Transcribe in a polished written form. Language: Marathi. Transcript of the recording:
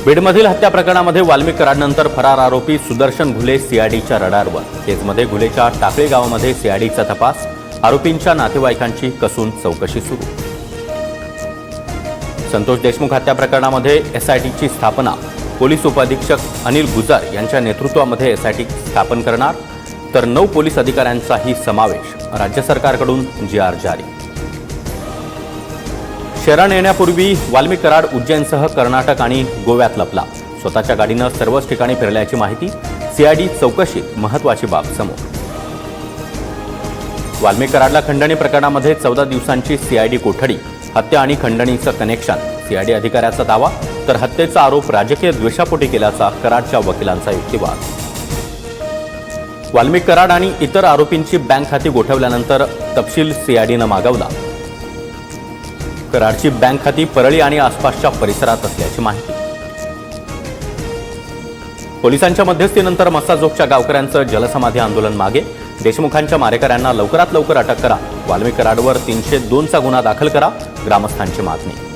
बीडमधील हत्या प्रकरणामध्ये वाल्मिक कराडनंतर फरार आरोपी सुदर्शन घुले सीआयडीच्या रडारवर। केसमध्ये घुलेच्या टाकळी गावामध्ये सीआयडीचा तपास, आरोपींच्या नातेवाईकांची कसून चौकशी सुरू। संतोष देशमुख हत्या प्रकरणामध्ये एसआयटीची स्थापना, पोलीस उपाधीक्षक अनिल गुजर यांच्या नेतृत्वामध्ये एसआयटी स्थापन करणार, तर 9 पोलीस अधिकाऱ्यांचाही समावेश। राज्य सरकारकडून जीआर जारी। शरण येण्यापूर्वी वाल्मिक कराड उज्जैनसह कर्नाटक आणि गोव्यात लपला। स्वतःच्या गाडीनं सर्वच ठिकाणी फिरल्याची माहिती। सीआयडी चौकशीत महत्त्वाची बाब समोर। वाल्मिक कराडला खंडणी प्रकरणामध्ये 14 दिवसांची सीआयडी कोठडी, हत्या आणि खंडणीचं कनेक्शन, सीआयडी अधिकाऱ्याचा दावा, तर हत्येचा आरोप राजकीय द्वेषापोटी केल्याचा कराडच्या वकिलांचा युक्तिवाद। वाल्मिक कराड आणि इतर आरोपींची बँक खाती गोठवल्यानंतर तपशील सीआयडीनं मागवला। कराडची बँक खाती परळी आणि आसपासच्या परिसरात असल्याची माहिती। पोलिसांच्या मध्यस्थीनंतर मस्साजोगच्या गावकऱ्यांचं जलसमाधी आंदोलन मागे। देशमुखांच्या मारेकऱ्यांना लवकरात लवकर अटक करा, वाल्मिक कराडवर 302चा गुन्हा दाखल करा, ग्रामस्थांची मागणी।